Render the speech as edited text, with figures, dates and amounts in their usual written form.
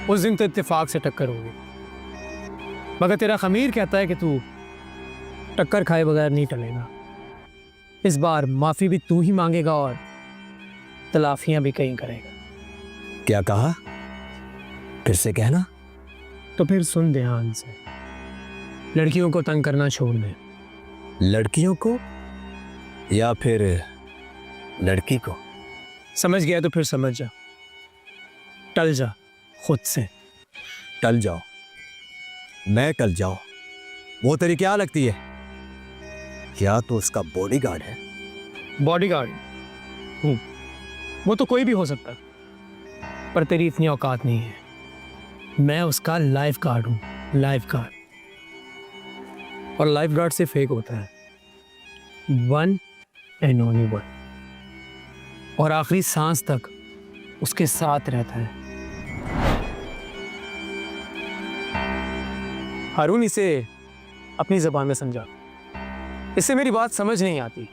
उस दिन तो इत्तेफाक से टक्कर होगी, मगर तेरा खमीर कहता है कि तू टक्कर खाए बगैर नहीं टलेगा। इस बार माफी भी तू ही मांगेगा और तलाफियां भी कहीं करेगा। क्या कहा? फिर से कहना। तो फिर सुन ध्यान से, लड़कियों को तंग करना छोड़ दे। लड़कियों को या फिर लड़की को? समझ गया तो फिर समझ जा, टल जा खुद से। टल जाओ? मैं टल जाऊं? वो तेरी क्या लगती है? क्या तो उसका बॉडीगार्ड है? बॉडीगार्ड हूँ, वो तो कोई भी हो सकता, पर तेरी इतनी औकात नहीं है। मैं उसका लाइफ गार्ड हूँ, लाइफ गार्ड। और लाइफ गार्ड से फेक होता है, वन एंड ओनली वन, और आखिरी सांस तक उसके साथ रहता है। हारून, इसे अपनी जबान में समझा, इससे मेरी बात समझ नहीं आती।